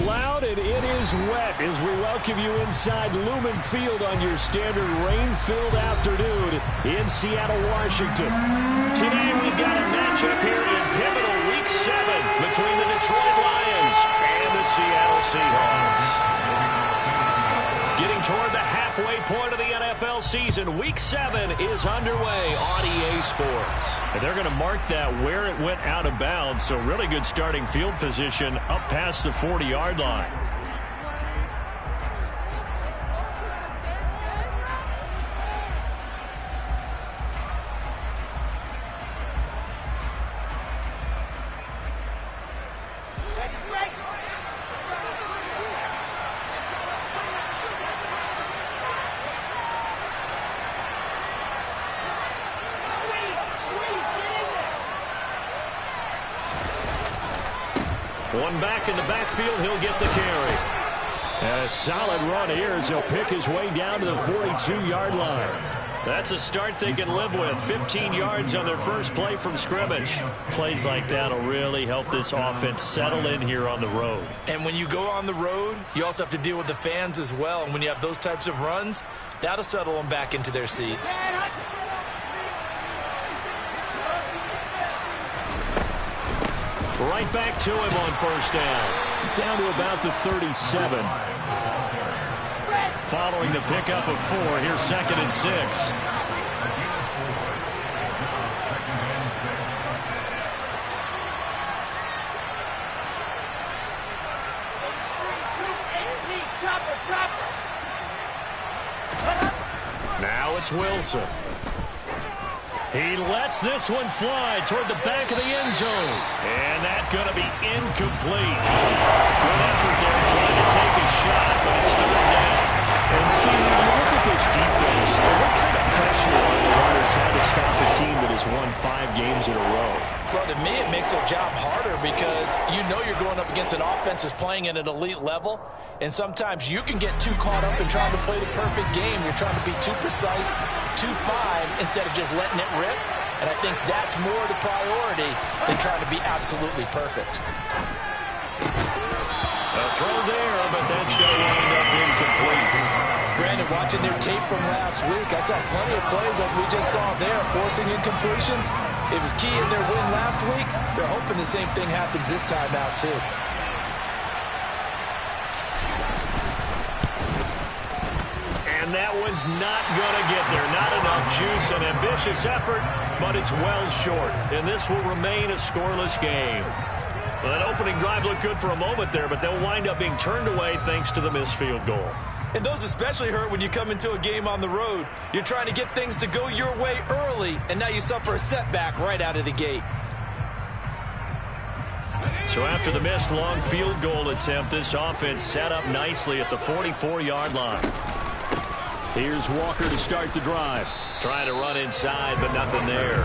loud and it is wet as we welcome you inside Lumen Field on your standard rain-filled afternoon in Seattle, Washington. Today we've got a matchup here in pivotal Week 7 between the Detroit Lions and the Seattle Seahawks. Getting toward the halfway point of the NFL season, Week 7 is underway on EA Sports. And they're going to mark that where it went out of bounds, so really good starting field position up past the 40-yard line. One back in the backfield, he'll get the carry. And a solid run here as he'll pick his way down to the 42-yard line. That's a start they can live with. 15 yards on their first play from scrimmage. Plays like that will really help this offense settle in here on the road. And when you go on the road, you also have to deal with the fans as well. And when you have those types of runs, that'll settle them back into their seats. Right back to him on first down. Down to about the 37. Following the pickup of 4, here's 2nd and 6. Now it's Wilson. He lets this one fly toward the back of the end zone. And that's going to be incomplete. Good effort there trying to take a shot, but it's 3rd down. And see, when you look at this defense, what kind of pressure on the runner trying to stop a team that has won 5 games in a row? Well, to me, it makes their job harder because you know you're going up against an offense that's playing at an elite level, and sometimes you can get too caught up in trying to play the perfect game. You're trying to be too precise, too fine, instead of just letting it rip. And I think that's more the priority than trying to be absolutely perfect. A throw there, but that's going to wind up incomplete. Brandon, watching their tape from last week, I saw plenty of plays like we just saw there, forcing incompletions. It was key in their win last week. They're hoping the same thing happens this time out, too. And that one's not going to get there. Not enough juice. An ambitious effort, but it's well short. And this will remain a scoreless game. Well, that opening drive looked good for a moment there, but they'll wind up being turned away thanks to the missed field goal. And those especially hurt when you come into a game on the road. You're trying to get things to go your way early, and now you suffer a setback right out of the gate. So after the missed long field goal attempt, this offense set up nicely at the 44-yard line. Here's Walker to start the drive. Trying to run inside, but nothing there.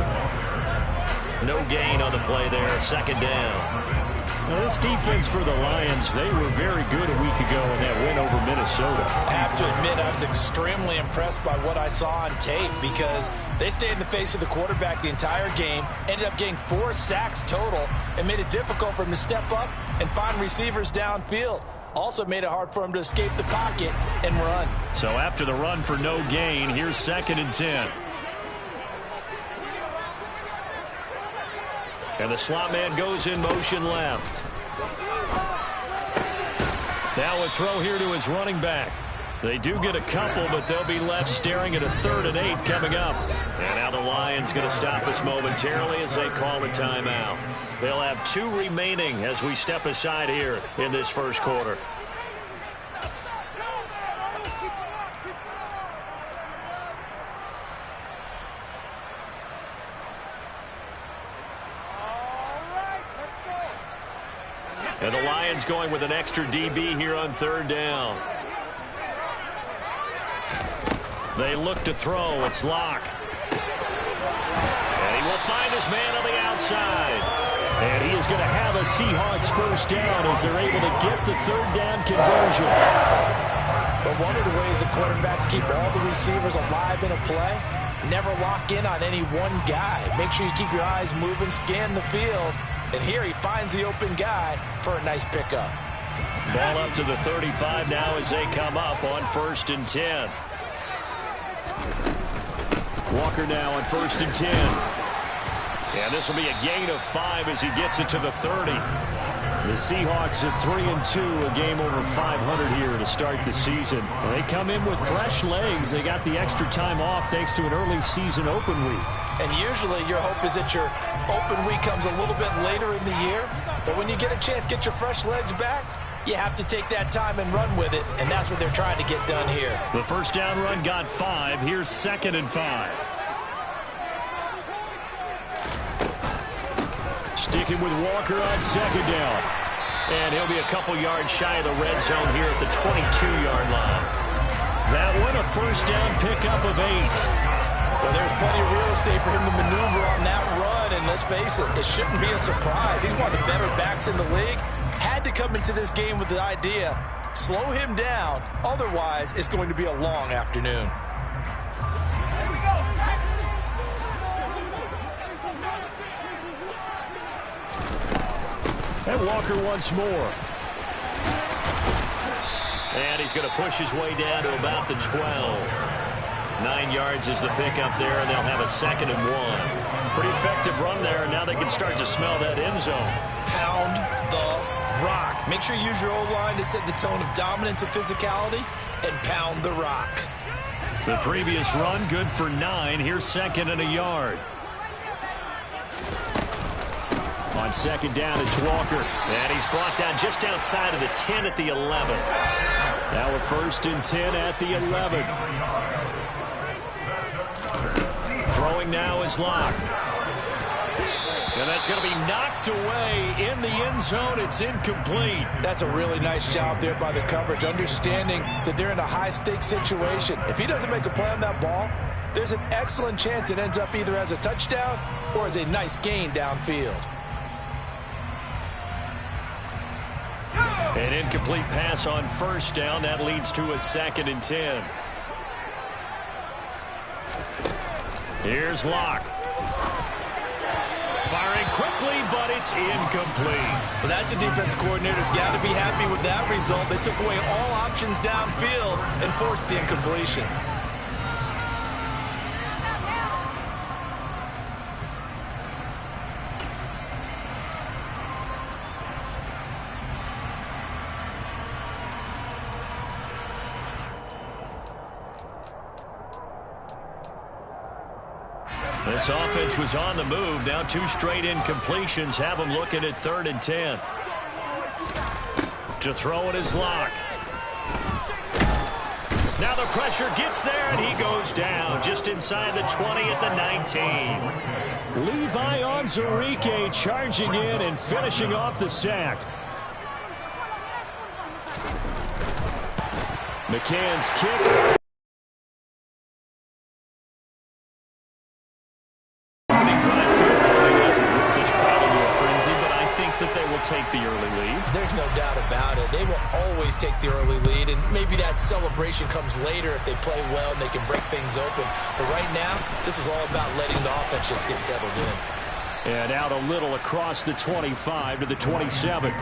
No gain on the play there, 2nd down. Now, this defense for the Lions, they were very good a week ago in that win over Minnesota. I have to admit, I was extremely impressed by what I saw on tape because they stayed in the face of the quarterback the entire game, ended up getting 4 sacks total, and made it difficult for him to step up and find receivers downfield. Also made it hard for him to escape the pocket and run. So after the run for no gain, here's 2nd and 10. And the slot man goes in motion left. Now a throw here to his running back. They do get a couple, but they'll be left staring at a 3rd and 8 coming up. And now the Lions going to stop us momentarily as they call a timeout. They'll have 2 remaining as we step aside here in this first quarter. And the Lions going with an extra DB here on 3rd down. They look to throw. It's Locke. And he will find his man on the outside. And he is going to have a Seahawks first down as they're able to get the 3rd down conversion. But one of the ways the quarterbacks keep all the receivers alive in a play, never lock in on any one guy. Make sure you keep your eyes moving, scan the field. And here he finds the open guy for a nice pickup. Ball up to the 35 now as they come up on 1st and 10. Walker now on 1st and 10. And this will be a gain of 5 as he gets it to the 30. The Seahawks at 3-2, a game over 500 here to start the season. They come in with fresh legs. They got the extra time off thanks to an early season open week. And usually your hope is that your open week comes a little bit later in the year. But when you get a chance to get your fresh legs back, you have to take that time and run with it. And that's what they're trying to get done here. The first down run got 5. Here's 2nd and 5. Sticking with Walker on 2nd down. And he'll be a couple yards shy of the red zone here at the 22-yard line. That one, a first down pickup of 8. Well, there's plenty of real estate for him to maneuver on that run. And let's face it, it shouldn't be a surprise. He's one of the better backs in the league. Had to come into this game with the idea, slow him down. Otherwise, it's going to be a long afternoon. And Walker once more. And he's going to push his way down to about the 12. 9 yards is the pickup there, and they'll have a 2nd and 1. Pretty effective run there, and now they can start to smell that end zone. Pound the rock. Make sure you use your O-line to set the tone of dominance and physicality, and pound the rock. The previous run, good for 9. Here's 2nd and a yard. On 2nd down, it's Walker. And he's brought down just outside of the 10 at the 11. Now a 1st and 10 at the 11. Throwing now is Locke. And that's going to be knocked away in the end zone. It's incomplete. That's a really nice job there by the coverage, understanding that they're in a high-stakes situation. If he doesn't make a play on that ball, there's an excellent chance it ends up either as a touchdown or as a nice gain downfield. An incomplete pass on 1st down. That leads to a 2nd and 10. Here's Locke. Firing quickly, but it's incomplete. Well, that's a defensive coordinator's got to be happy with that result. They took away all options downfield and forced the incompletion. This offense was on the move. Now 2 straight incompletions have them looking at 3rd and 10. To throw it is Locke. Now the pressure gets there, and he goes down just inside the 20 at the 19. Levi Onwuzurike charging in and finishing off the sack. McCann's kick. Take the early lead. There's no doubt about it. They will always take the early lead, and maybe that celebration comes later if they play well and they can break things open. But right now, this is all about letting the offense just get settled in. And out a little across the 25 to the 27.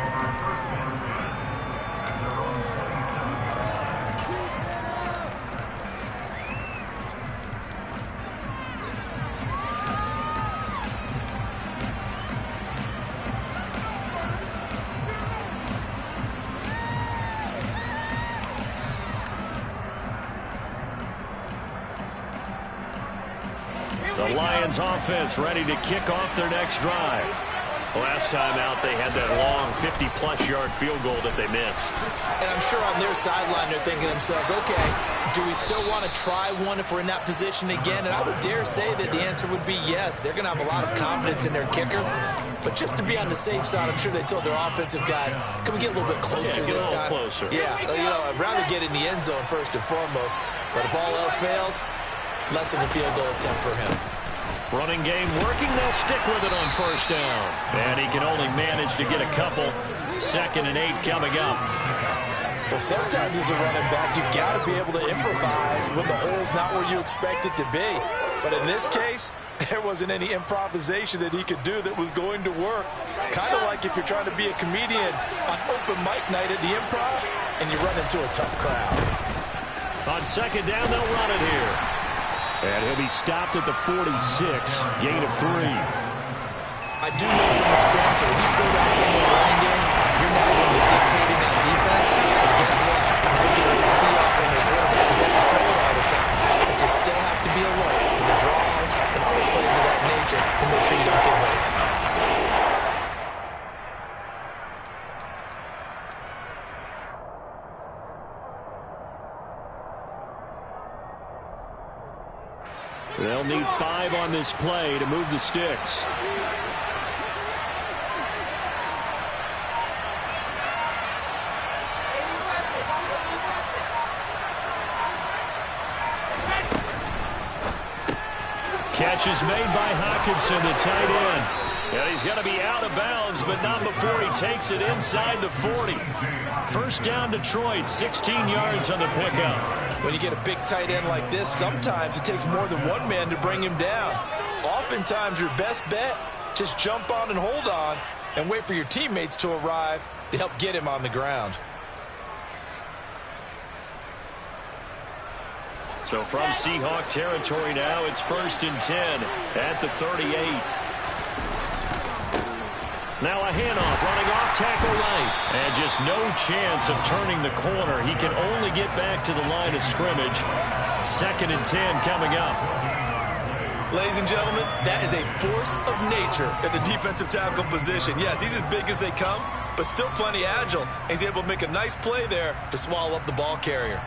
The Lions offense ready to kick off their next drive. Last time out, they had that long 50-plus yard field goal that they missed. And I'm sure on their sideline, they're thinking to themselves, okay, do we still want to try one if we're in that position again? And I would dare say that the answer would be yes. They're going to have a lot of confidence in their kicker. But just to be on the safe side, I'm sure they told their offensive guys, can we get a little bit closer this time? Closer. Yeah, you know, I'd rather get in the end zone first and foremost. But if all else fails, less of a field goal attempt for him. Running game working. They'll stick with it on 1st down. And he can only manage to get a couple. 2nd and 8 coming up. Well, sometimes as a running back, you've got to be able to improvise when the hole's not where you expect it to be. But in this case, there wasn't any improvisation that he could do that was going to work. Kind of like if you're trying to be a comedian on open mic night at the Improv and you run into a tough crowd. On second down, they'll run it here. And he'll be stopped at the 46, gain of 3. I do know from experience that when you slow down someone's running game, you're now going to dictating that defense. And guess what? Now you're getting a tee off on the quarterback because they can throw it all the time. But you still have to be alert for the draws and other plays of that nature to make sure you don't get hurt. They'll need 5 on this play to move the sticks. Catch is made by Hockenson, the tight end. And he's going to be out of bounds, but not before he takes it inside the 40. First down, Detroit, 16 yards on the pickup. When you get a big tight end like this, sometimes it takes more than one man to bring him down. Oftentimes, your best bet, just jump on and hold on and wait for your teammates to arrive to help get him on the ground. So from Seahawk territory now, it's 1st and 10 at the 38. Now a handoff, running off tackle right. And just no chance of turning the corner. He can only get back to the line of scrimmage. 2nd and 10 coming up. Ladies and gentlemen, that is a force of nature at the defensive tackle position. Yes, he's as big as they come, but still plenty agile. He's able to make a nice play there to swallow up the ball carrier.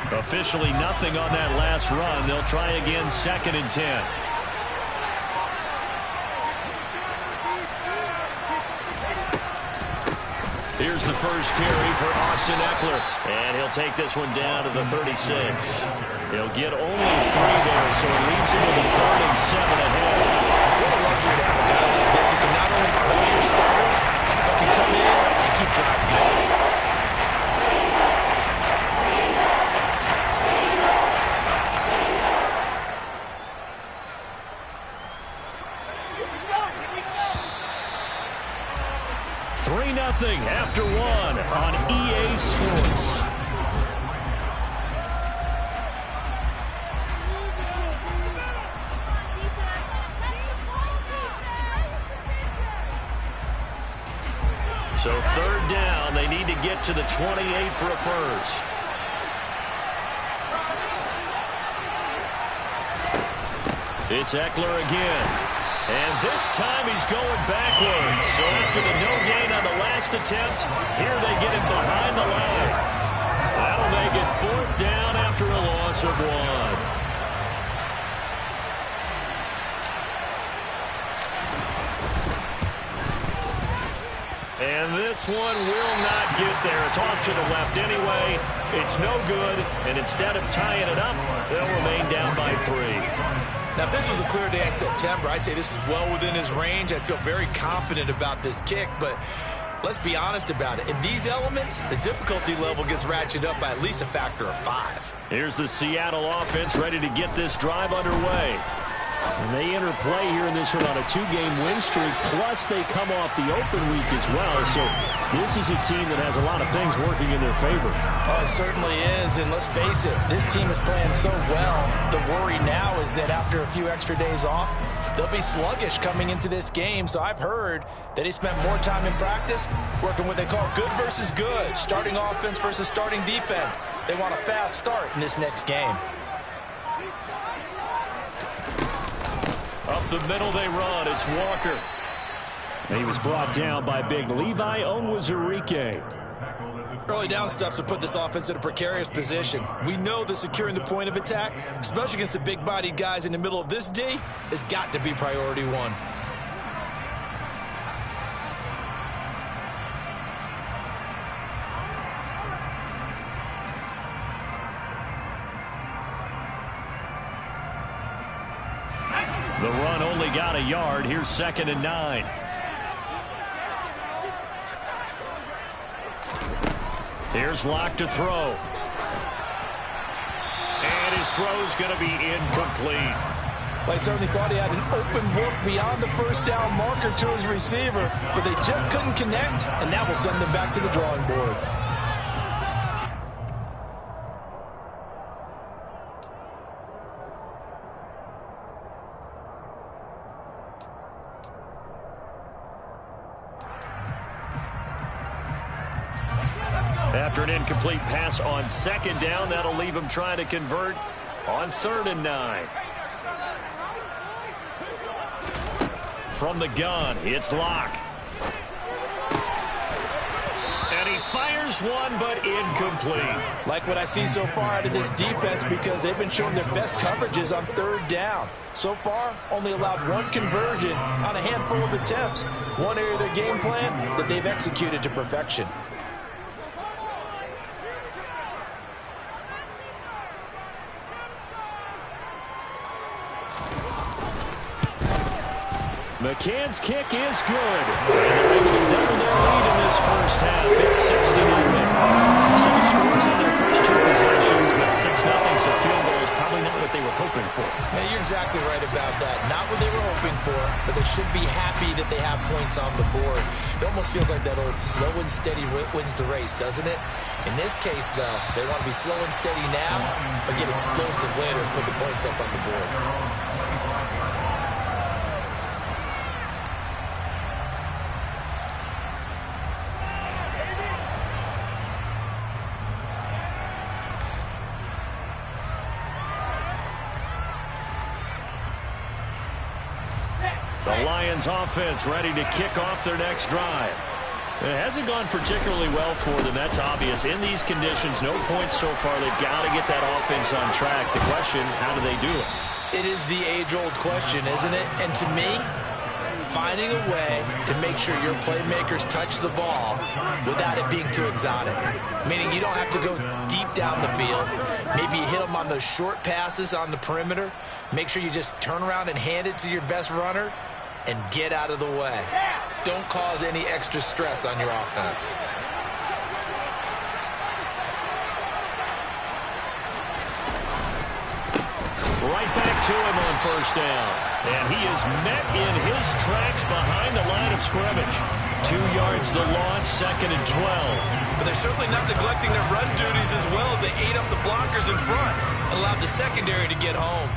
Officially nothing on that last run. They'll try again, 2nd and 10. Here's the first carry for Austin Eckler. And he'll take this one down to the 36. He'll get only 3 there, so it leaves him with a 3rd and 7 ahead. What a luxury to have a guy like this who can not only spell your starter, but can come in and keep drives going. After 1 on EA Sports. So 3rd down, they need to get to the 28 for a first. It's Eckler again. And this time he's going backwards. So after the no gain on the last attempt, here they get him behind the line. That'll make it 4th down after a loss of 1. And this one will not get there. It's off to the left anyway. It's no good. And instead of tying it up, they'll remain down by 3. Now, if this was a clear day in September, I'd say this is well within his range. I'd feel very confident about this kick, but let's be honest about it. In these elements, the difficulty level gets ratcheted up by at least a factor of 5. Here's the Seattle offense ready to get this drive underway. And they enter play here in this one on a 2-game win streak, plus they come off the open week as well. So this is a team that has a lot of things working in their favor. Oh, it certainly is, and let's face it, this team is playing so well. The worry now is that after a few extra days off, they'll be sluggish coming into this game. So I've heard that they spent more time in practice working what they call good versus good, starting offense versus starting defense. They want a fast start in this next game. Up the middle they run. It's Walker. He was brought down by big Levi Onwuzurike. Early down stuff to put this offense in a precarious position. We know that securing the point of attack, especially against the big-bodied guys in the middle of this D, has got to be priority 1. The run only got a yard. Here's 2nd and 9. Here's Locke to throw. And his throw's going to be incomplete. Well, he certainly thought he had an open look beyond the first down marker to his receiver, but they just couldn't connect, and that will send them back to the drawing board. After an incomplete pass on 2nd down, that'll leave him trying to convert on 3rd and 9. From the gun, it's Locke. And he fires one, but incomplete. Like what I see so far out of this defense, because they've been showing their best coverages on 3rd down. So far, only allowed one conversion on a handful of attempts. One area of their game plan that they've executed to perfection. McCann's kick is good. They're able to double their lead in this first half. It's 6-0. Some scores on their first 2 possessions, but 6-0, so field goal is probably not what they were hoping for. Yeah, you're exactly right about that. Not what they were hoping for, but they should be happy that they have points on the board. It almost feels like that old slow and steady wins the race, doesn't it? In this case, though, they want to be slow and steady now, but get explosive later and put the points up on the board. The Lions offense ready to kick off their next drive. It hasn't gone particularly well for them, that's obvious. In these conditions, no points so far. They've got to get that offense on track. The question, how do they do it? It is the age-old question, isn't it? And to me, finding a way to make sure your playmakers touch the ball without it being too exotic. Meaning you don't have to go deep down the field. Maybe you hit them on those short passes on the perimeter. Make sure you just turn around and hand it to your best runner and get out of the way. Don't cause any extra stress on your offense. Right back to him on first down. And he is met in his tracks behind the line of scrimmage. 2 yards the loss, 2nd and 12. But they're certainly not neglecting their run duties as well as they ate up the blockers in front and allowed the secondary to get home.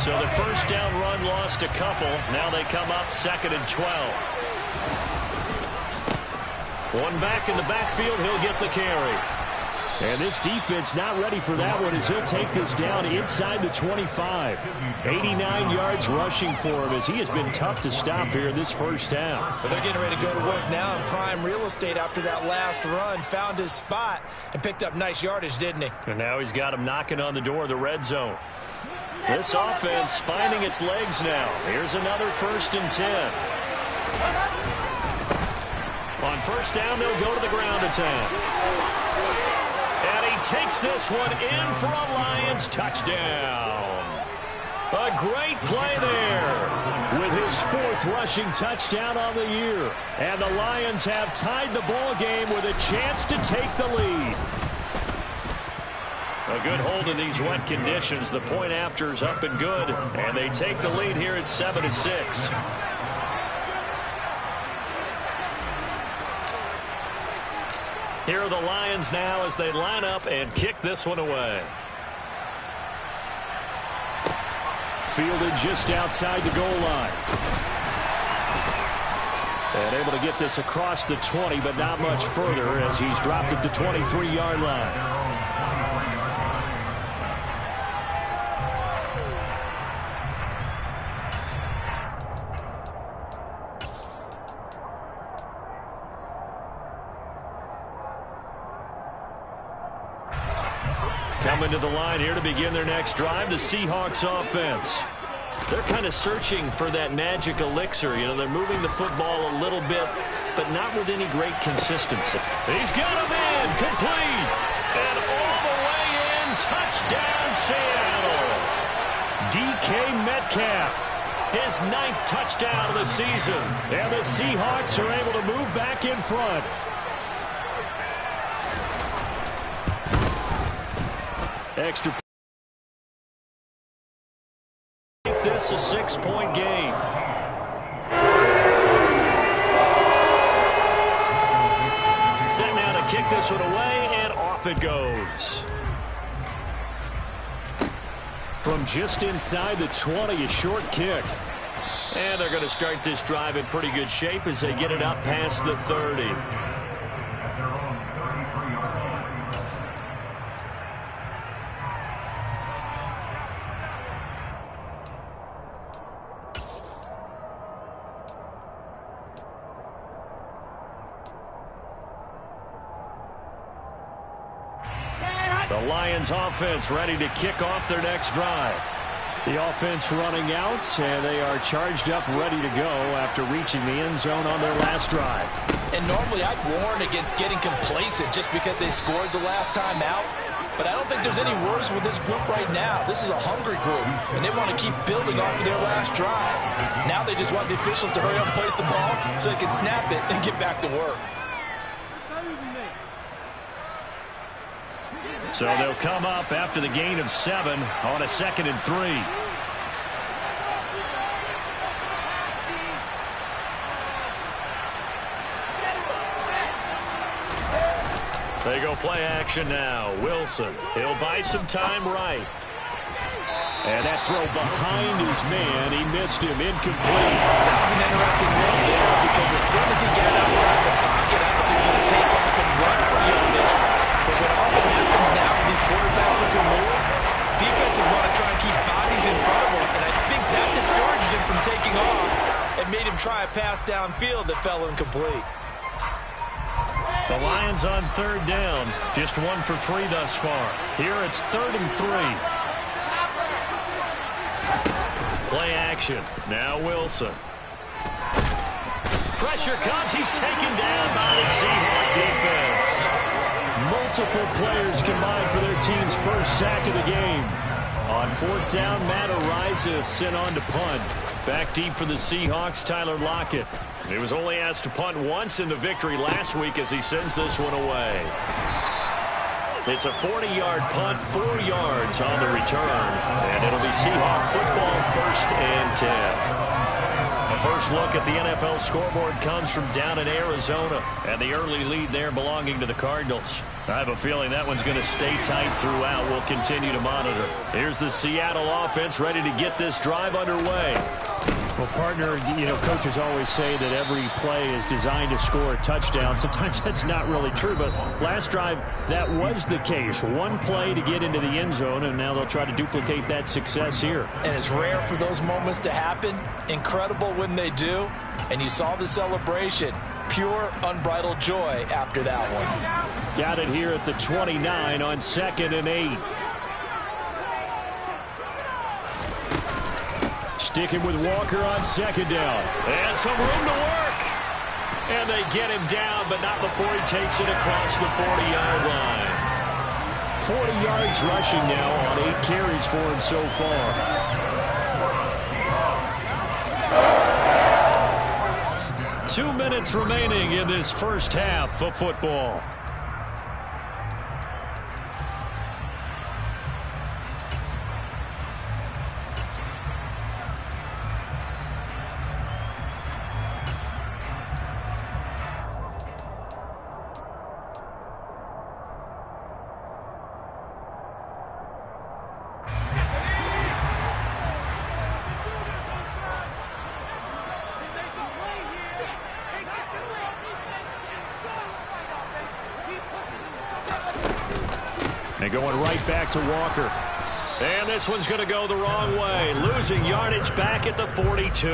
So the first down run lost a couple. Now they come up 2nd and 12. One back in the backfield, he'll get the carry. And this defense not ready for that one as he'll take this down inside the 25. 89 yards rushing for him as he has been tough to stop here in this first half. But they're getting ready to go to work now in prime real estate after that last run. Found his spot and picked up nice yardage, didn't he? And now he's got him knocking on the door of the red zone. This offense finding its legs now. Here's another 1st and 10. On first down, they'll go to the ground attack. And he takes this one in for a Lions touchdown. A great play there with his 4th rushing touchdown on the year. And the Lions have tied the ball game with a chance to take the lead. A good hold in these wet conditions. The point after is up and good. And they take the lead here at 7-6. Here are the Lions now as they line up and kick this one away. Fielded just outside the goal line. And able to get this across the 20, but not much further as he's dropped at the 23-yard line. Coming to the line here to begin their next drive, the Seahawks offense. They're kind of searching for that magic elixir. You know, they're moving the football a little bit, but not with any great consistency. He's got him in, complete, and all the way in, touchdown Seattle. DK Metcalf. His 9th touchdown of the season. And the Seahawks are able to move back in front. Extra. Make this a 6-point game. Set now to kick this one away, and off it goes. From just inside the 20, a short kick. And they're going to start this drive in pretty good shape as they get it up past the 30. The Lions offense ready to kick off their next drive. The offense running out, and they are charged up, ready to go after reaching the end zone on their last drive. And normally I'd warn against getting complacent just because they scored the last time out. But I don't think there's any worries with this group right now. This is a hungry group, and they want to keep building off of their last drive. Now they just want the officials to hurry up and place the ball so they can snap it and get back to work. So they'll come up after the gain of 7 on a 2nd and 3. They go play action now. Wilson, he'll buy some time right. And that throw behind his man, he missed him, incomplete. That was an interesting look there because as soon as he got outside the pocket, I thought he was going to take off and run for yardage. But what often happens now with these quarterbacks who can move, defenses want to try and keep bodies in front of them, and I think that discouraged him from taking off and made him try a pass downfield that fell incomplete. The Lions on 3rd down, just 1 for 3 thus far. Here it's 3rd and 3. Play action. Now Wilson. Pressure comes. He's taken down by the Seahawk defense. Multiple players combined for their team's first sack of the game. On 4th down, Matt Araiza sent on to punt. Back deep for the Seahawks, Tyler Lockett. He was only asked to punt once in the victory last week as he sends this one away. It's a 40-yard punt, 4 yards on the return. And it'll be Seahawks football, 1st and 10. The first look at the NFL scoreboard comes from down in Arizona. And the early lead there belonging to the Cardinals. I have a feeling that one's going to stay tight throughout. We'll continue to monitor. Here's the Seattle offense ready to get this drive underway. Well, partner, coaches always say that every play is designed to score a touchdown. Sometimes that's not really true, but last drive, that was the case. One play to get into the end zone, and now they'll try to duplicate that success here. And it's rare for those moments to happen. Incredible when they do. And you saw the celebration. Pure, unbridled joy after that one. Got it here at the 29 on 2nd and 8. Sticking with Walker on 2nd down. And some room to work. And they get him down, but not before he takes it across the 40-yard line. 40 yards rushing now on 8 carries for him so far. 2 minutes remaining in this first half of football. And going right back to Walker. And this one's going to go the wrong way. Losing yardage back at the 42.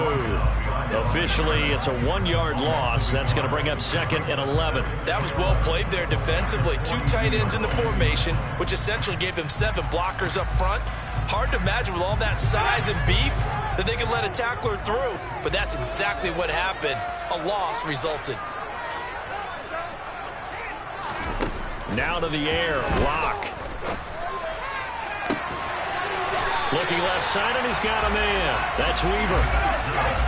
Officially, it's a 1-yard loss. That's going to bring up 2nd and 11. That was well played there defensively. 2 tight ends in the formation, which essentially gave them 7 blockers up front. Hard to imagine with all that size and beef that they could let a tackler through. But that's exactly what happened. A loss resulted. Now to the air. Lock. Looking left side, and he's got a man. That's Weaver.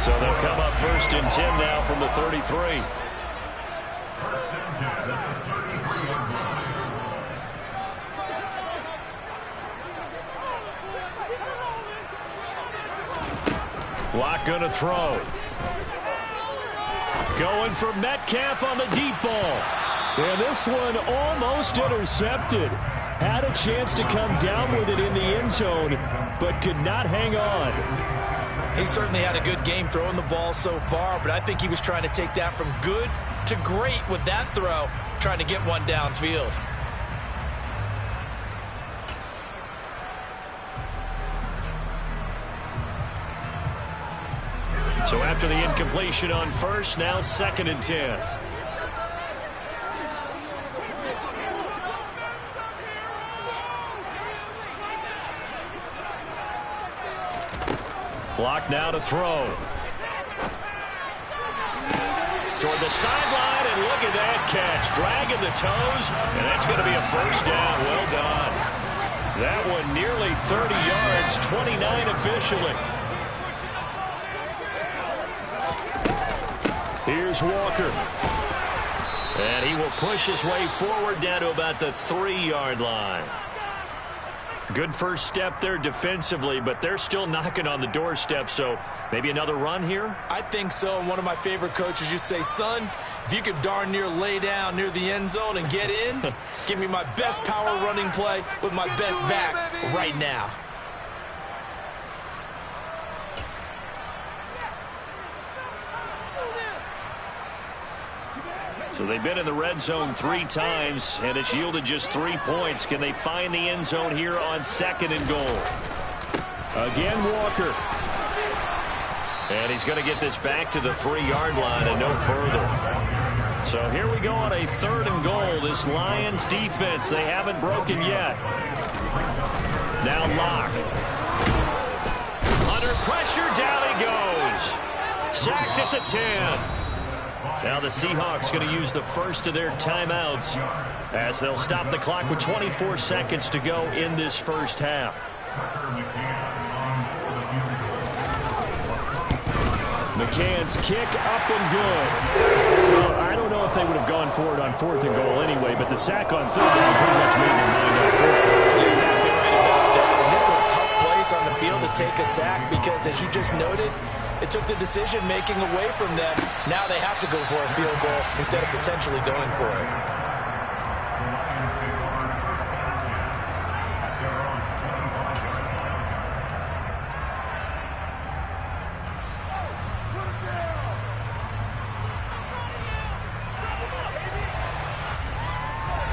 So they'll come up 1st and 10 now from the 33. Locke going to throw. Going for Metcalf on the deep ball. And this one almost intercepted. Had a chance to come down with it in the end zone, but could not hang on. He certainly had a good game throwing the ball so far, but I think he was trying to take that from good to great with that throw, trying to get one downfield. So after the incompletion on 1st, now 2nd and 10. Block now to throw. Toward the sideline, and look at that catch. Dragging the toes, and that's going to be a 1st down. Well done. That one nearly 30 yards, 29 officially. Here's Walker. And he will push his way forward down to about the 3-yard line. Good first step there defensively, but they're still knocking on the doorstep, so maybe another run here? I think so, and one of my favorite coaches used to say, son, if you could darn near lay down near the end zone and get in, give me my best power running play with my best back right now. So they've been in the red zone 3 times, and it's yielded just 3 points. Can they find the end zone here on 2nd and goal? Again, Walker. And he's going to get this back to the 3-yard line and no further. So here we go on a 3rd and goal. This Lions defense, they haven't broken yet. Now Locke. Under pressure, down he goes. Sacked at the 10. Now the Seahawks going to use the first of their timeouts as they'll stop the clock with 24 seconds to go in this first half. McCann's kick up and good. Well, I don't know if they would have gone for it on 4th and goal anyway, but the sack on 3rd down pretty much made their mind up for it. You're exactly right about that. And this is a tough place on the field to take a sack because, as you just noted, it took the decision-making away from them. Now they have to go for a field goal instead of potentially going for it.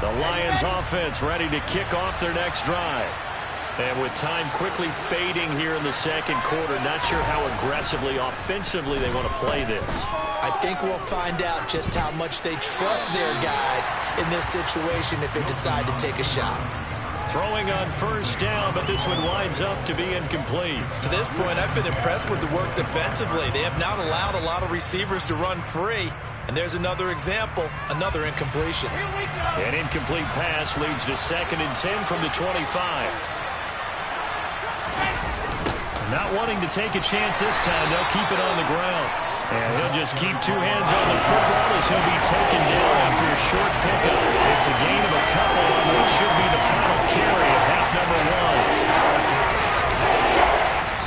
The Lions offense ready to kick off their next drive. And with time quickly fading here in the 2nd quarter, not sure how aggressively, offensively they want to play this. I think we'll find out just how much they trust their guys in this situation if they decide to take a shot. Throwing on 1st down, but this one winds up to be incomplete. To this point, I've been impressed with the work defensively. They have not allowed a lot of receivers to run free. And there's another example, another incompletion. An incomplete pass leads to 2nd and 10 from the 25. Not wanting to take a chance this time, they'll keep it on the ground. And he'll just keep 2 hands on the football as he'll be taken down after a short pickup. It's a gain of a couple on what should be the final carry of half number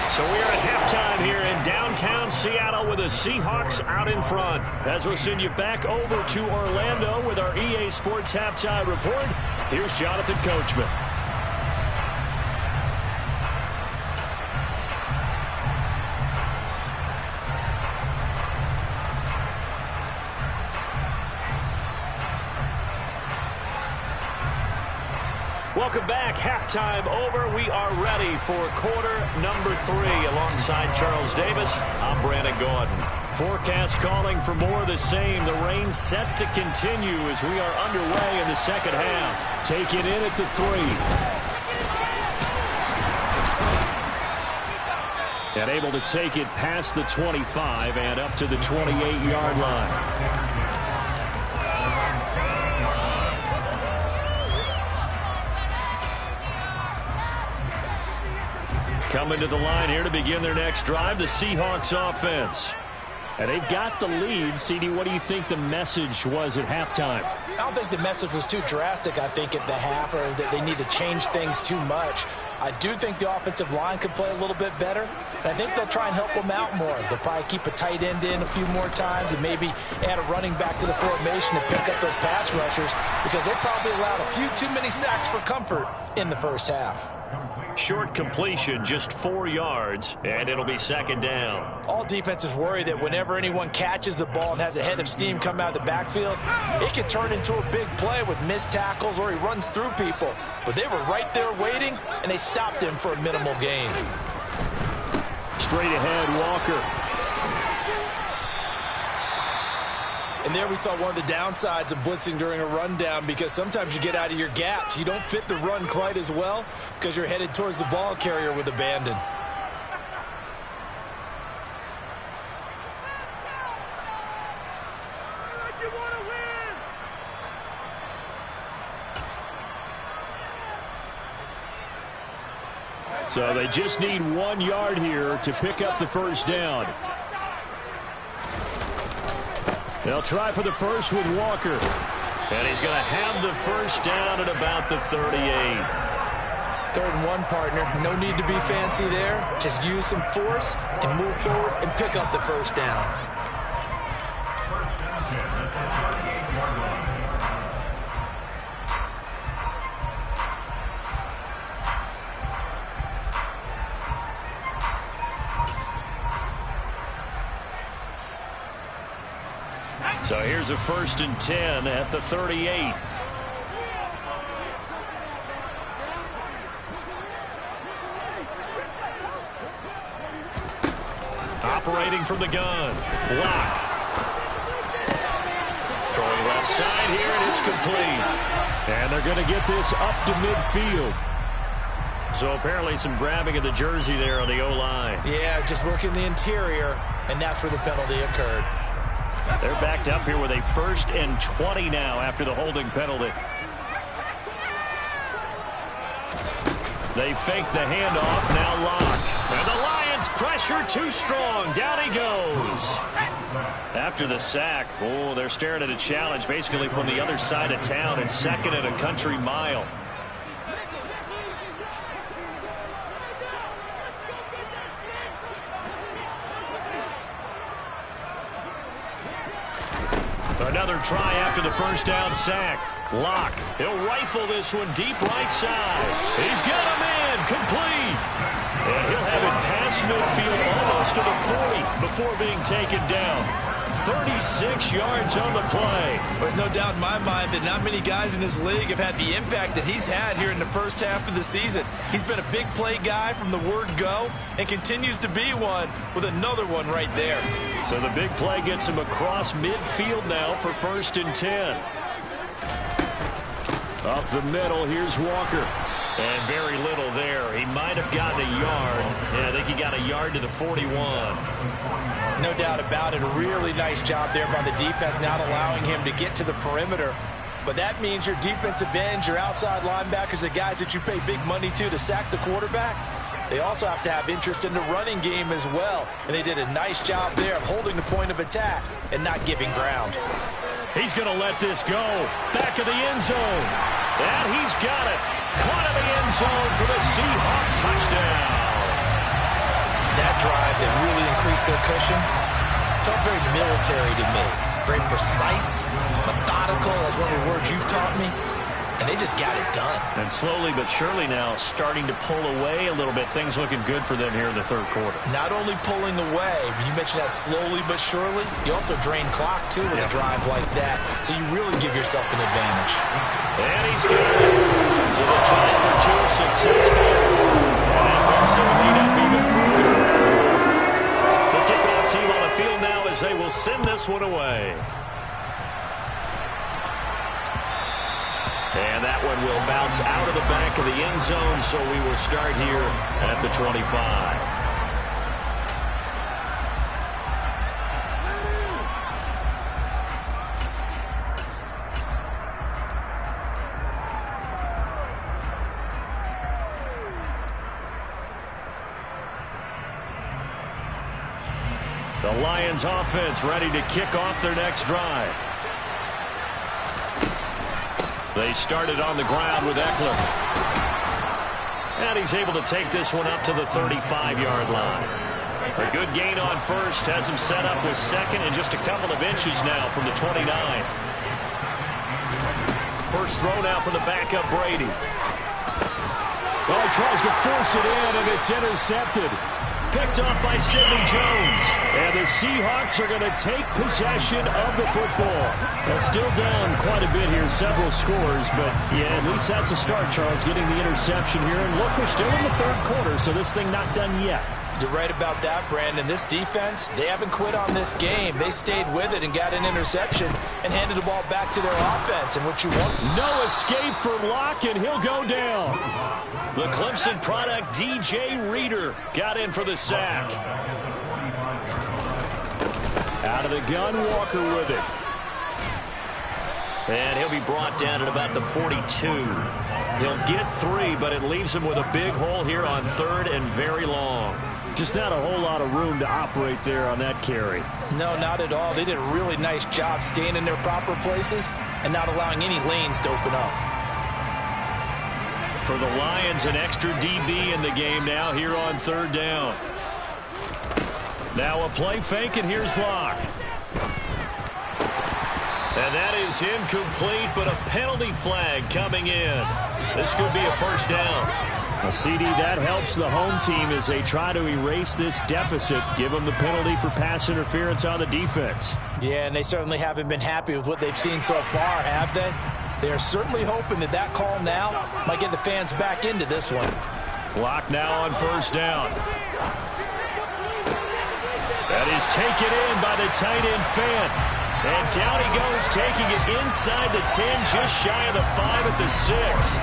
1. So we are at halftime here in downtown Seattle with the Seahawks out in front. As we'll send you back over to Orlando with our EA Sports Halftime Report, here's Jonathan Coachman. Welcome back. Halftime over. We are ready for quarter number 3. Alongside Charles Davis, I'm Brandon Gordon. Forecast calling for more of the same. The rain set to continue as we are underway in the 2nd half. Taken in at the 3. And able to take it past the 25 and up to the 28-yard line. Coming to the line here to begin their next drive, the Seahawks offense. And they've got the lead. CD, what do you think the message was at halftime? I don't think the message was too drastic, I think, at the half, or that they need to change things too much. I do think the offensive line could play a little bit better, and I think they'll try and help them out more. They'll probably keep a tight end in a few more times and maybe add a running back to the formation to pick up those pass rushers, because they probably allowed a few too many sacks for comfort in the first half. Short completion, just 4 yards, and it'll be second down. All defenses worry that whenever anyone catches the ball and has a head of steam come out of the backfield, it can turn into a big play with missed tackles or he runs through people. But they were right there waiting, and they stopped him for a minimal gain. Straight ahead, Walker. And there we saw one of the downsides of blitzing during a rundown, because sometimes you get out of your gaps. You don't fit the run quite as well because you're headed towards the ball carrier with abandon. So they just need 1 yard here to pick up the first down. They'll try for the first with Walker. And he's going to have the first down at about the 38. 3rd and 1, partner. No need to be fancy there. Just use some force and move forward and pick up the first down. So here's a 1st and 10 at the 38. Operating from the gun. Block. Throwing left side here, and it's complete. And they're going to get this up to midfield. So apparently some grabbing of the jersey there on the O-line. Yeah, just working the interior, and that's where the penalty occurred. They're backed up here with a 1st and 20 now after the holding penalty. They fake the handoff, now Lock. And the Lions pressure too strong. Down he goes. After the sack, oh, they're staring at a challenge basically from the other side of town and 2nd and a country mile. Another try after the first down sack. Lock. He'll rifle this one deep right side. He's got a man complete. And he'll have it past midfield almost to the 40 before being taken down. 36 yards on the play. There's no doubt in my mind that not many guys in this league have had the impact that he's had here in the first half of the season. He's been a big play guy from the word go and continues to be one with another one right there. So the big play gets him across midfield now for 1st and 10. Up the middle, here's Walker. And very little there. He might have gotten a yard. Yeah, I think he got a yard to the 41. No doubt about it. A really nice job there by the defense, not allowing him to get to the perimeter. But that means your defensive ends, your outside linebackers, the guys that you pay big money to sack the quarterback, they also have to have interest in the running game as well. And they did a nice job there of holding the point of attack and not giving ground. He's going to let this go. Back of the end zone. And he's got it. Caught in the end zone for the Seahawk touchdown. That drive that really increased their cushion felt very military to me. Very precise, methodical, that's one of the words you've taught me. And they just got it done. And slowly but surely now starting to pull away a little bit. Things looking good for them here in the 3rd quarter. Not only pulling away, but you mentioned that slowly but surely. You also drain clock, too, with a drive like that. So you really give yourself an advantage. And he's got it. So the try for 2 successful. And that moves the lead up even further. The kickoff team on the field now as they will send this one away. And that one will bounce out of the back of the end zone, so we will start here at the 25. The Lions offense ready to kick off their next drive. They started on the ground with Eckler. And he's able to take this one up to the 35-yard line. A good gain on first has him set up with second and just a couple of inches now from the 29. First throw now for the backup Brady. Well, he tries to force it in, and it's intercepted. Picked off by Sidney Jones. And the Seahawks are going to take possession of the football. Well, still down quite a bit here, several scores. But, yeah, at least that's a start, Charles, getting the interception here. And look, we're still in the third quarter, so this thing not done yet. You're right about that, Brandon. This defense, they haven't quit on this game. They stayed with it and got an interception and handed the ball back to their offense. And what you want? No escape from Locke, and he'll go down. The Clemson product, DJ Reader, got in for the sack. Out of the gun, Walker with it. And he'll be brought down at about the 42. He'll get 3, but it leaves him with a big hole here on third and very long. Just not a whole lot of room to operate there on that carry. No, not at all. They did a really nice job staying in their proper places and not allowing any lanes to open up. For the Lions, an extra DB in the game now here on third down. Now a play fake, and here's Locke. And that is incomplete, but a penalty flag coming in. This could be a first down. A CD, that helps the home team as they try to erase this deficit. Give them the penalty for pass interference on the defense. Yeah, and they certainly haven't been happy with what they've seen so far, have they? They're certainly hoping that that call now might get the fans back into this one. Block now on first down. That is taken in by the tight end Fan. And down he goes, taking it inside the 10, just shy of the 5 at the 6.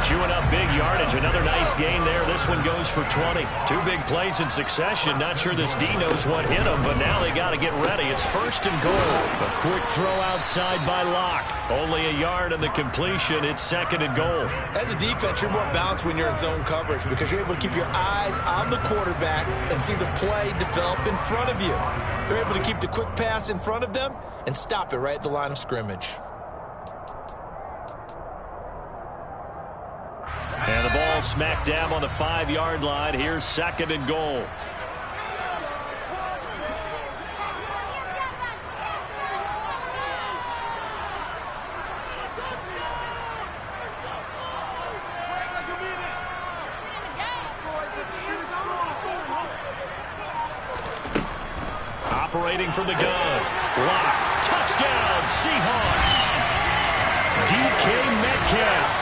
Chewing up big yardage. Another nice gain there. This one goes for 20. 2 big plays in succession. Not sure this D knows what hit him, but now they got to get ready. It's first and goal. A quick throw outside by Locke. Only a yard in the completion. It's second and goal. As a defense, you're more balanced when you're in zone coverage because you're able to keep your eyes on the quarterback and see the play develop in front of you. You're able to keep the quick pass in front of them and stop it right at the line of scrimmage. And the ball smack dab on the 5-yard line. Here's second and goal. Operating from the gun. Lock. Touchdown, Seahawks. DK Metcalf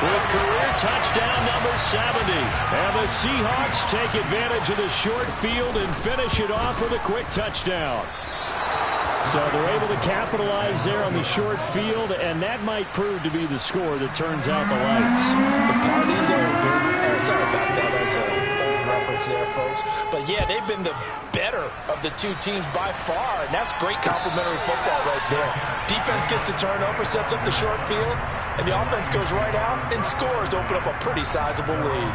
with career touchdown number 70. And the Seahawks take advantage of the short field and finish it off with a quick touchdown. So they're able to capitalize there on the short field, and that might prove to be the score that turns out the lights. The party's over. Oh, sorry about that. That's an old reference there, folks. But, yeah, they've been the better of the two teams by far, and that's great complimentary football right there. Defense gets the turnover, sets up the short field, and the offense goes right out and scores to open up a pretty sizable lead.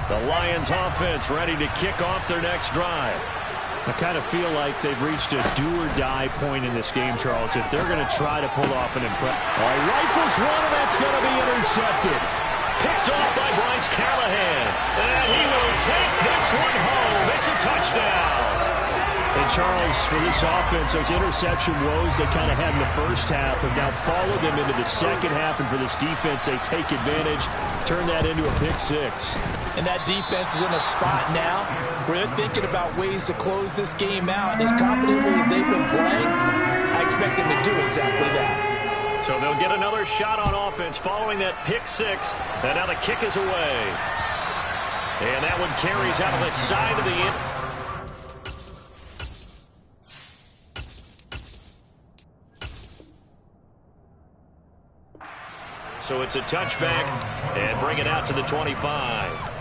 The Lions offense ready to kick off their next drive. I kind of feel like they've reached a do-or-die point in this game, Charles, if they're going to try to pull off an impress. All right, rifles one, and that's going to be intercepted. Picked off by Bryce Callahan. And he will take this one home. It's a touchdown. And, Charles, for this offense, those interception woes they kind of had in the first half have now followed them into the second half. And for this defense, they take advantage, turn that into a pick 6. And that defense is in a spot now where they're thinking about ways to close this game out. And as confidently as they've been playing, I expect them to do exactly that. So they'll get another shot on offense following that pick 6. And now the kick is away. And that one carries out of the side of the end. So it's a touchback and bring it out to the 25.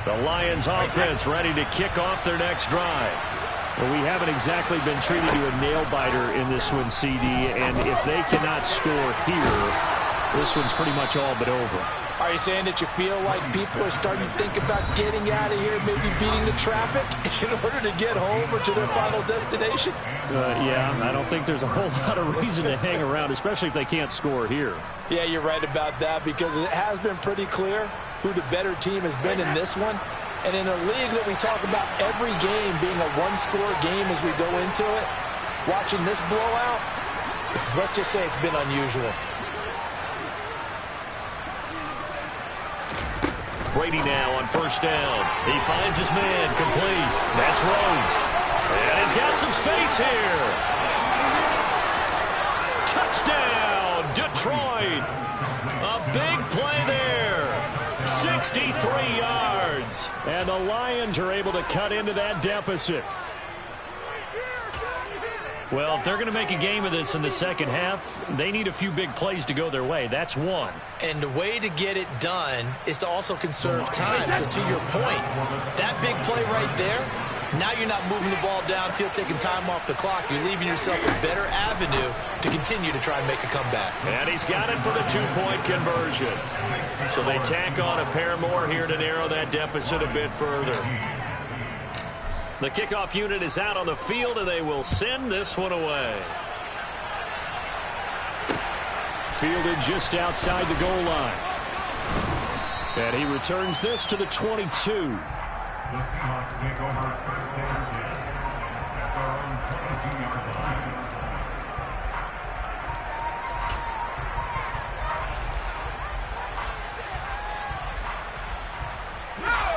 The Lions offense ready to kick off their next drive. Well, we haven't exactly been treated to a nail-biter in this one, CD, and if they cannot score here, this one's pretty much all but over. Are you saying that you feel like people are starting to think about getting out of here, maybe beating the traffic in order to get home or to their final destination? Yeah, I don't think there's a whole lot of reason to hang around, especially if they can't score here. Yeah, you're right about that, because it has been pretty clear who the better team has been in this one. And in a league that we talk about every game being a one-score game as we go into it, watching this blowout, let's just say it's been unusual. Brady now on first down. He finds his man complete. That's Rhodes. And he's got some space here. Touchdown, Detroit. A big play there. 63 yards. And the Lions are able to cut into that deficit. Well, if they're going to make a game of this in the second half, they need a few big plays to go their way. That's one. And the way to get it done is to also conserve time. So to your point, that big play right there, now you're not moving the ball downfield, taking time off the clock. You're leaving yourself a better avenue to continue to try and make a comeback. And he's got it for the two-point conversion. So they tack on a pair more here to narrow that deficit a bit further. The kickoff unit is out on the field, and they will send this one away. Fielded just outside the goal line. And he returns this to the 22. The Seahawks take over first down at their own 22-yard line.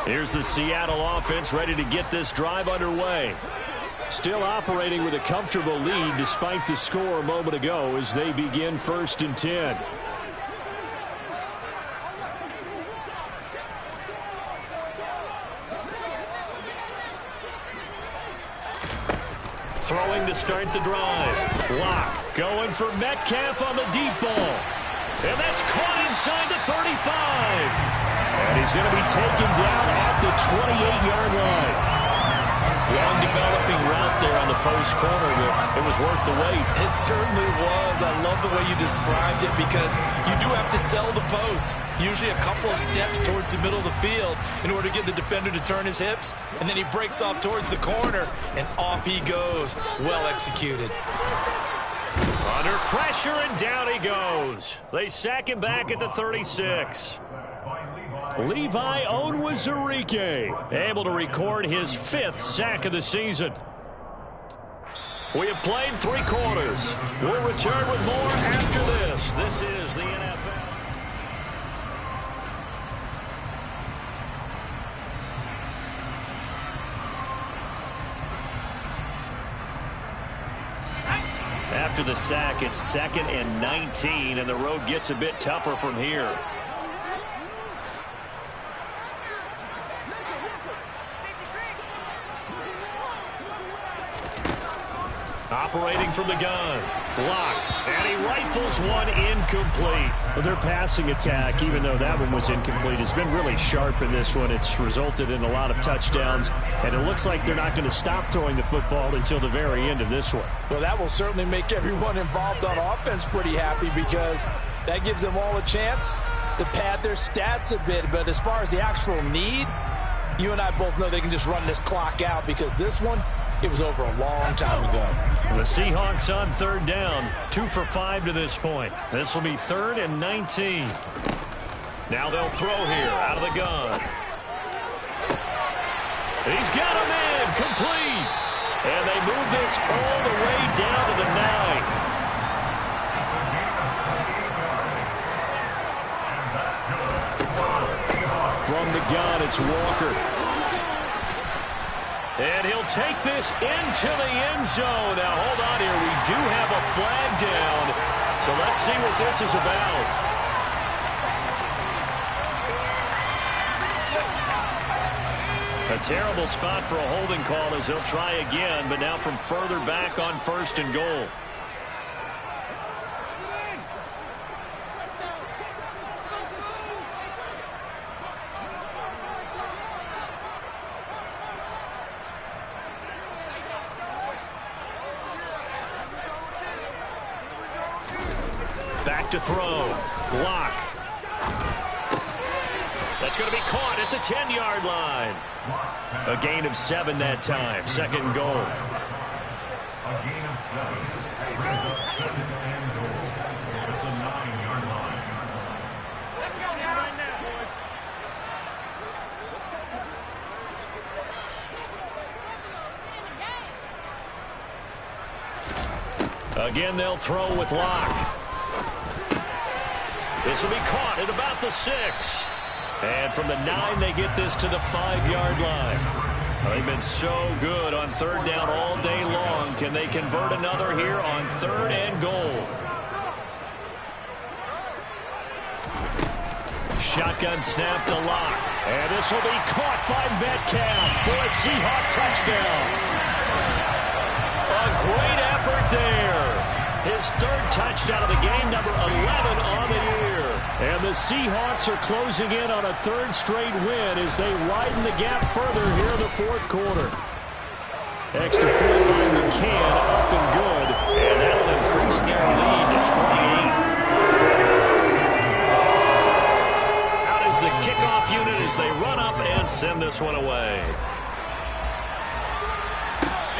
Here's the Seattle offense ready to get this drive underway. Still operating with a comfortable lead despite the score a moment ago as they begin 1st and 10. Throwing to start the drive. Lock going for Metcalf on the deep ball. And that's caught inside the 35. And he's going to be taken down at the 28-yard line. Long developing route there on the post corner, but it was worth the wait. It certainly was. I love the way you described it, because you do have to sell the post. Usually a couple of steps towards the middle of the field in order to get the defender to turn his hips. And then he breaks off towards the corner, and off he goes. Well executed. Under pressure, and down he goes. They sack him back at the 36. Levi Onwuzurike able to record his 5th sack of the season. We have played 3 quarters. We'll return with more after this. This is the NFL. After the sack, it's 2nd and 19, and the road gets a bit tougher from here. Operating from the gun. Lock. And he rifles one incomplete. Well, their passing attack, even though that one was incomplete, has been really sharp in this one. It's resulted in a lot of touchdowns, and it looks like they're not going to stop throwing the football until the very end of this one. Well, that will certainly make everyone involved on offense pretty happy, because that gives them all a chance to pad their stats a bit. But as far as the actual need, you and I both know they can just run this clock out, because this one, it was over a long time ago. The Seahawks on 3rd down, 2 for 5 to this point. This will be 3rd and 19. Now they'll throw here out of the gun. He's got a man complete. And they move this all the way down to the 9. From the gun, it's Walker. And he'll take this into the end zone. Now, hold on here. We do have a flag down. So let's see what this is about. A terrible spot for a holding call as they'll try again, but now from further back on 1st and goal. to throw. Block. That's going to be caught at the 10-yard line. A gain of 7 that time. Second goal. A gain of 7. Brings up 2nd and goal at the 9-yard line. Let's go right now, boys. Again, they'll throw with Locke. This will be caught at about the 6. And from the 9, they get this to the 5-yard line. They've been so good on third down all day long. Can they convert another here on 3rd and goal? Shotgun snap to Locke. And this will be caught by Metcalf for a Seahawk touchdown. A great effort there. His 3rd touchdown of the game, number 11 on the year. And the Seahawks are closing in on a 3rd straight win as they widen the gap further here in the 4th quarter. Extra point by McCann, up and good. And that'll increase their lead to 28. Out is the kickoff unit as they run up and send this one away.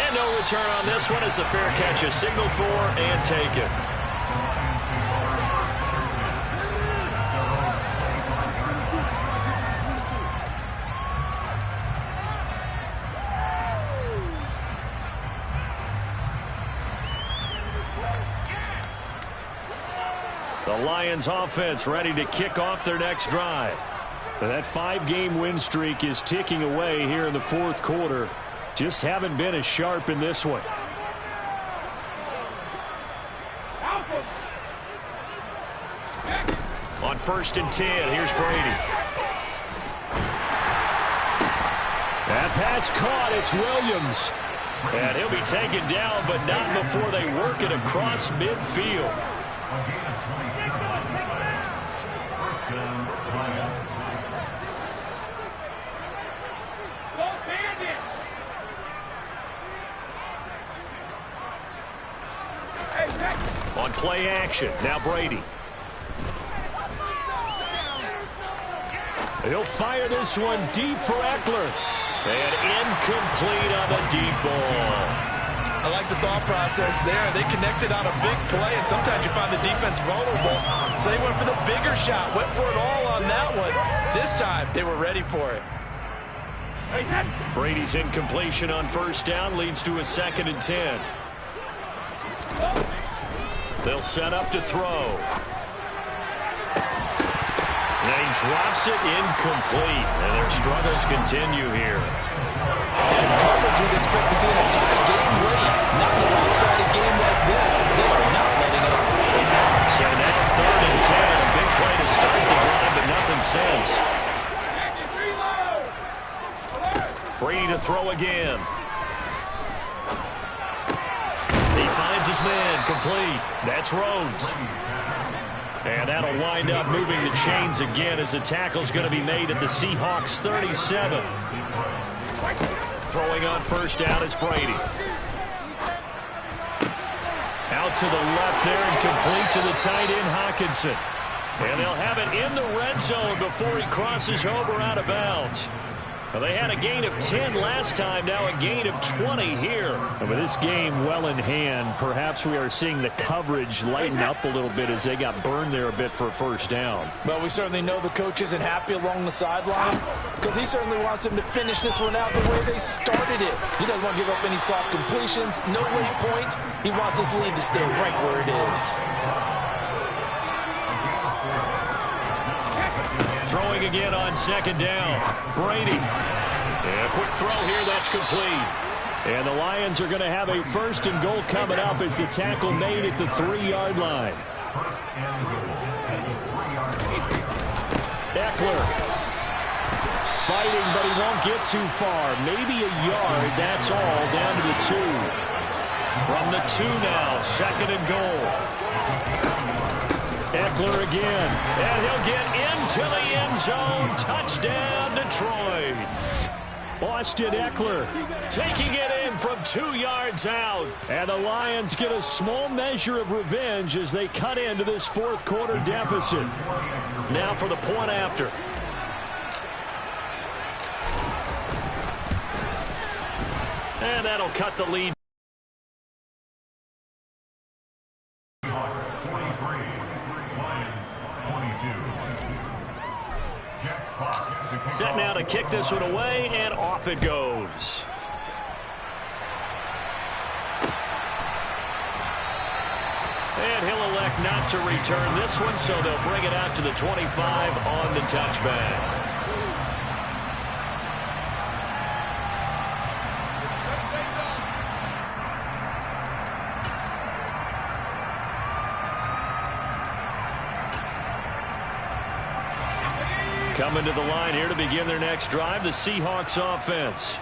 And no return on this one as the fair catch is signaled for and taken. The Lions offense ready to kick off their next drive. And that 5-game win streak is ticking away here in the 4th quarter. Just haven't been as sharp in this one. On 1st and 10, here's Brady. That pass caught, it's Williams. And he'll be taken down, but not before they work it across midfield. On play action, now Brady. He'll fire this one deep for Eckler. And incomplete on the deep ball. I like the thought process there. They connected on a big play, and sometimes you find the defense vulnerable. So they went for the bigger shot, went for it all on that one. This time, they were ready for it. Brady's incompletion on 1st down leads to a 2nd and 10. They'll set up to throw. And he drops it incomplete. And their struggles continue here. That's coverage you'd expect to see in a tight game late. Not in a lopsided game like this. They are not letting it up. So now 3rd and 10. A big play to start the drive, but nothing since. Brady to throw again. He finds his man, complete. That's Rhodes. And that'll wind up moving the chains again as the tackle's going to be made at the Seahawks 37. Throwing on 1st down is Brady. Out to the left there and complete to the tight end Hockenson. And they'll have it in the red zone before he crosses over out of bounds. Well, they had a gain of 10 last time, now a gain of 20 here. And with this game well in hand, perhaps we are seeing the coverage lighten up a little bit as they got burned there a bit for a 1st down. Well, we certainly know the coach isn't happy along the sideline because he certainly wants them to finish this one out the way they started it. He doesn't want to give up any soft completions, no late points. He wants his lead to stay right where it is. Throwing again on 2nd down. Brady. And a quick throw here, that's complete. And the Lions are going to have a 1st and goal coming up as the tackle made at the 3-yard line. Eckler. Fighting, but he won't get too far. Maybe a yard, that's all, down to the 2. From the 2 now, 2nd and goal. Eckler again, and he'll get into the end zone. Touchdown, Detroit. Austin Eckler taking it in one from 2 yards out. And the Lions get a small measure of revenge as they cut into this fourth quarter deficit. Now for the point after. And that'll cut the lead. Set now to kick this one away, and off it goes. And he'll elect not to return this one, so they'll bring it out to the 25 on the touchback. Coming to the line here to begin their next drive, the Seahawks offense.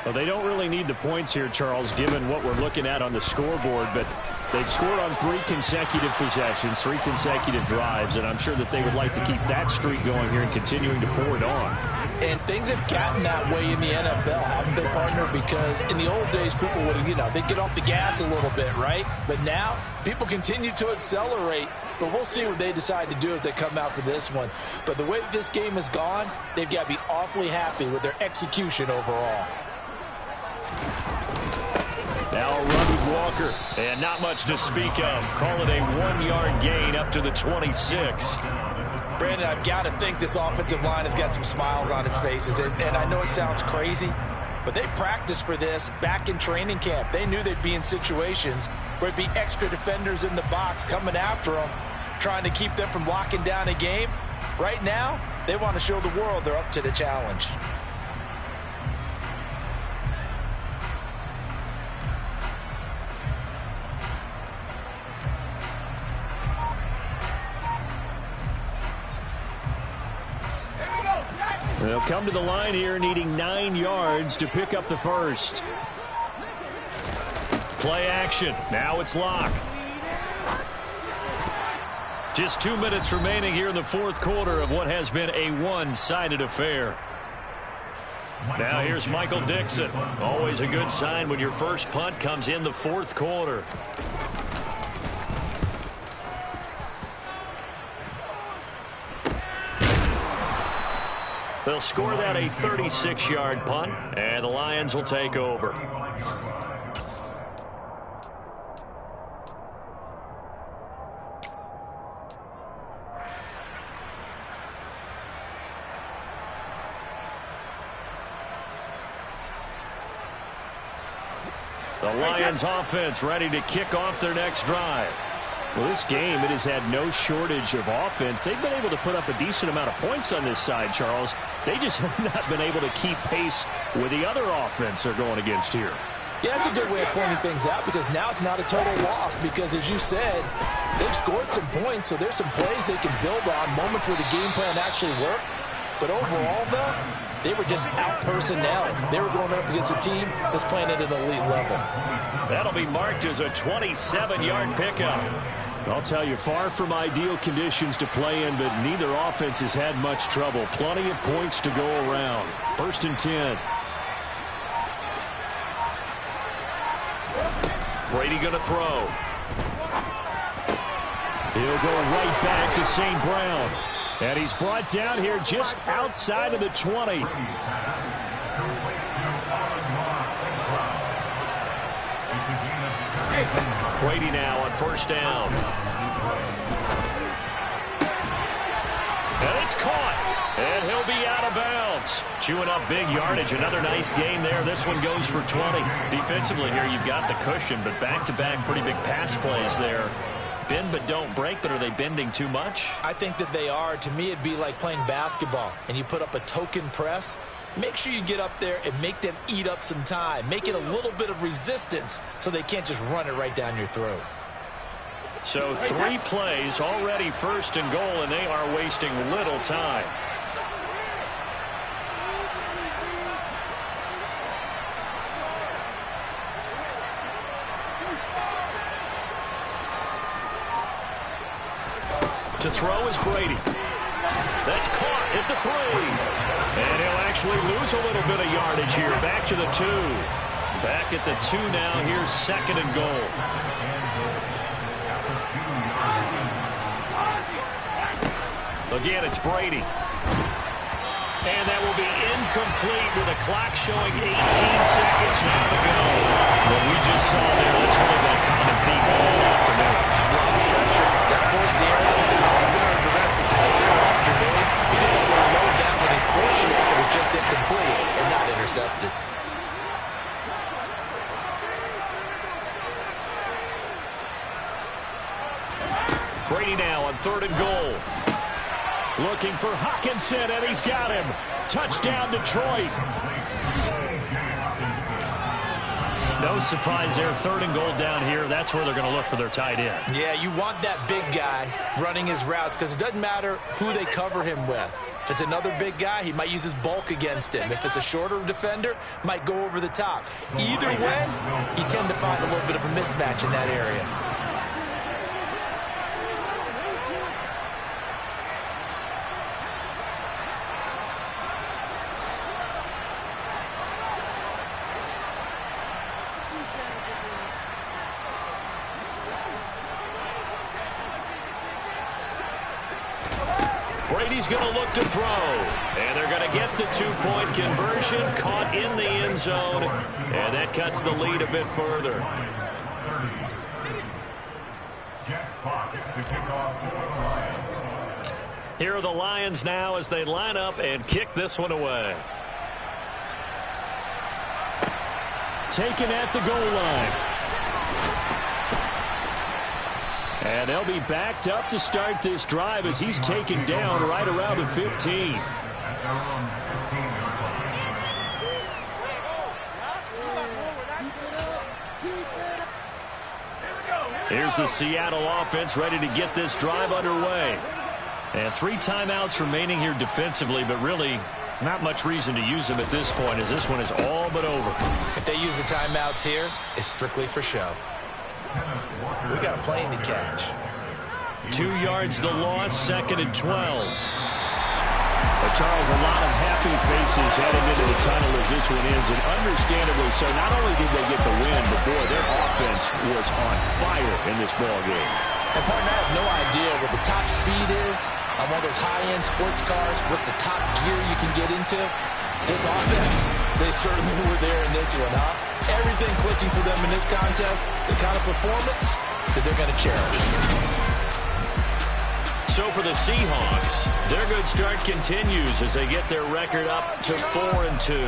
Well, they don't really need the points here, Charles, given what we're looking at on the scoreboard, but they've scored on 3 consecutive possessions, 3 consecutive drives, and I'm sure that they would like to keep that streak going here and continuing to pour it on. And things have gotten that way in the NFL, haven't they, partner? Because in the old days, people would, they'd get off the gas a little bit, right? But now, people continue to accelerate. But we'll see what they decide to do as they come out for this one. But the way that this game has gone, they've got to be awfully happy with their execution overall. Now a run with Walker, and not much to speak of. Call it a 1-yard gain up to the 26. Brandon, I've got to think this offensive line has got some smiles on its faces. And I know it sounds crazy, but they practiced for this back in training camp. They knew they'd be in situations where it'd be extra defenders in the box coming after them, trying to keep them from locking down a game. Right now, they want to show the world they're up to the challenge. They'll come to the line here needing 9 yards to pick up the first. Play action. Now it's Locke. Just 2 minutes remaining here in the fourth quarter of what has been a one-sided affair. Now here's Michael Dixon. Always a good sign when your first punt comes in the fourth quarter. They'll score that a 36-yard punt, and the Lions will take over. The Lions offense ready to kick off their next drive. Well, this game, it has had no shortage of offense. They've been able to put up a decent amount of points on this side, Charles. They just have not been able to keep pace with the other offense they're going against here. Yeah, that's a good way of pointing things out because now it's not a total loss because, as you said, they've scored some points, so there's some plays they can build on, moments where the game plan actually worked. But overall, though, they were just out-personnel. They were going up against a team that's playing at an elite level. That'll be marked as a 27-yard pickup. I'll tell you, far from ideal conditions to play in, but neither offense has had much trouble. Plenty of points to go around. 1st and 10. Brady going to throw. He'll go right back to St. Brown. And he's brought down here just outside of the 20. Brady now on 1st down. And it's caught. And he'll be out of bounds. Chewing up big yardage. Another nice gain there. This one goes for 20. Defensively here, you've got the cushion, but back-to-back pretty big pass plays there. Bend but don't break, but are they bending too much? I think that they are. To me, it'd be like playing basketball, and you put up a token press. Make sure you get up there and make them eat up some time. Make it a little bit of resistance so they can't just run it right down your throat. So 3 plays, already 1st and goal, and they are wasting little time. To throw is Brady. That's caught at the 3. And he'll actually lose a little bit of yardage here. Back to the 2. Back at the 2 now. Here's 2nd and goal. Again, it's Brady. And that will be incomplete with the clock showing 18 seconds now to go. What we just saw there, that's really been a common theme all afternoon. A lot of pressure. That forced the error pass. He's been under duress this entire afternoon. He just had to load that one. He's fortunate it was just incomplete and not intercepted. Brady now on 3rd and goal. Looking for Hawkinson, and he's got him. Touchdown, Detroit. No surprise there. 3rd and goal down here. That's where they're going to look for their tight end. Yeah, you want that big guy running his routes because it doesn't matter who they cover him with. If it's another big guy, he might use his bulk against him. If it's a shorter defender, might go over the top. Either way, you tend to find a little bit of a mismatch in that area. Brady's going to look to throw. And they're going to get the 2-point conversion. Caught in the end zone. And that cuts the lead a bit further. Here are the Lions now as they line up and kick this one away. Taken at the goal line. And they'll be backed up to start this drive as he's taken down right around the 15. Here's the Seattle offense ready to get this drive underway. And 3 timeouts remaining here defensively, but really not much reason to use them at this point as this one is all but over. If they use the timeouts here, it's strictly for show. We got a plane to catch. 2 yards the loss, 2nd and 12. But Charles, a lot of happy faces heading into the tunnel as this one ends, and understandably so. Not only did they get the win, but boy, their offense was on fire in this ball game. And partner, I have no idea what the top speed is on one of those high-end sports cars. What's the top gear you can get into? This offense, they certainly were there in this one, huh? Everything clicking for them in this contest, the kind of performance that they're going to cherish. So for the Seahawks, their good start continues as they get their record up to 4-2.